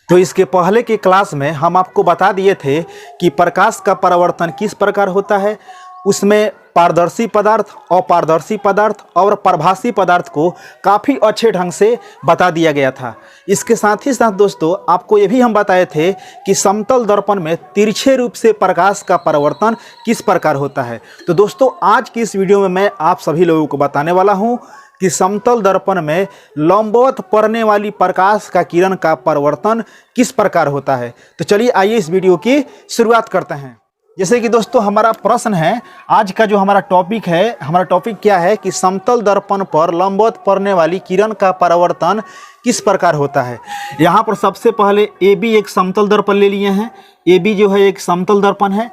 तो इसके पहले के क्लास में हम आपको बता दिए थे कि प्रकाश का परावर्तन किस प्रकार होता है। उसमें पारदर्शी पदार्थ, अपारदर्शी पदार्थ और प्रभासी पदार्थ को काफ़ी अच्छे ढंग से बता दिया गया था। इसके साथ ही साथ दोस्तों आपको ये भी हम बताए थे कि समतल दर्पण में तिरछे रूप से प्रकाश का परावर्तन किस प्रकार होता है। तो दोस्तों आज की इस वीडियो में मैं आप सभी लोगों को बताने वाला हूँ कि समतल दर्पण में लंबवत पड़ने वाली प्रकाश का किरण का परावर्तन किस प्रकार होता है। तो चलिए आइए इस वीडियो की शुरुआत करते हैं। जैसे कि दोस्तों हमारा प्रश्न है, आज का जो हमारा टॉपिक है, हमारा टॉपिक क्या है कि समतल दर्पण पर लंबवत पड़ने वाली किरण का परावर्तन किस प्रकार होता है। यहाँ पर सबसे पहले AB एक समतल दर्पण ले लिए हैं। AB जो है एक समतल दर्पण है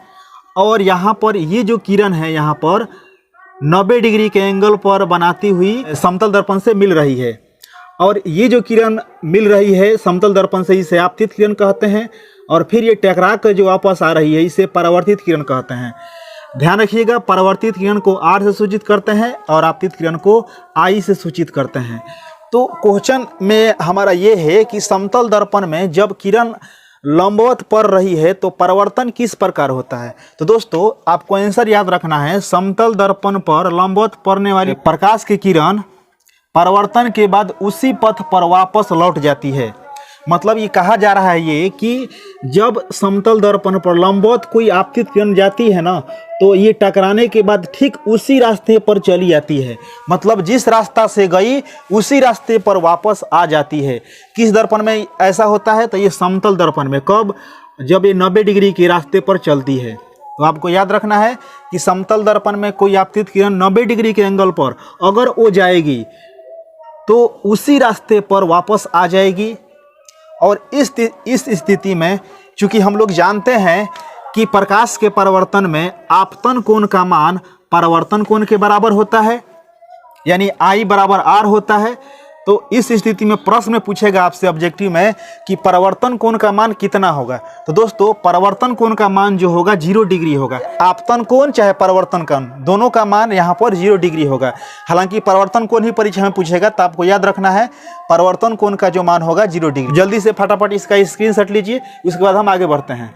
और यहाँ पर ये जो किरण है यहाँ पर 90 डिग्री के एंगल पर बनाती हुई समतल दर्पण से मिल रही है और ये जो किरण मिल रही है समतल दर्पण से इसे आपतित किरण कहते हैं और फिर ये टकरा कर जो वापस आ रही है इसे परावर्तित किरण कहते हैं। ध्यान रखिएगा, परावर्तित किरण को R से सूचित करते हैं और आपतित किरण को I से सूचित करते हैं। तो क्वेश्चन में हमारा ये है कि समतल दर्पण में जब किरण लंबवत पड़ रही है तो परावर्तन किस प्रकार होता है। तो दोस्तों आपको आंसर याद रखना है, समतल दर्पण पर लंबवत पड़ने वाली प्रकाश की किरण परावर्तन के बाद उसी पथ पर वापस लौट जाती है। मतलब ये कहा जा रहा है ये कि जब समतल दर्पण पर लंबवत कोई आपतित किरण जाती है ना तो ये टकराने के बाद ठीक उसी रास्ते पर चली जाती है। मतलब जिस रास्ता से गई उसी रास्ते पर वापस आ जाती है। किस दर्पण में ऐसा होता है? तो ये समतल दर्पण में। कब? जब ये 90 डिग्री के रास्ते पर चलती है। तो आपको याद रखना है कि समतल दर्पण में कोई आपतित किरण 90 डिग्री के एंगल पर अगर वो जाएगी तो उसी रास्ते पर वापस आ जाएगी। और इस स्थिति में चूंकि हम लोग जानते हैं कि प्रकाश के परावर्तन में आपतन कोण का मान परावर्तन कोण के बराबर होता है, यानी I बराबर R होता है। तो इस स्थिति में प्रश्न में पूछेगा आपसे ऑब्जेक्टिव में कि परावर्तन कोण का मान कितना होगा। तो दोस्तों परावर्तन कोण का मान जो होगा 0 डिग्री होगा। आपतन कोण चाहे परावर्तन कोण दोनों का मान यहाँ पर 0 डिग्री होगा। हालांकि परावर्तन कोण ही परीक्षा में पूछेगा तो आपको याद रखना है परावर्तन कोण का जो मान होगा 0 डिग्री। जल्दी से फटाफट इसका स्क्रीनशॉट लीजिए, उसके बाद हम आगे बढ़ते हैं।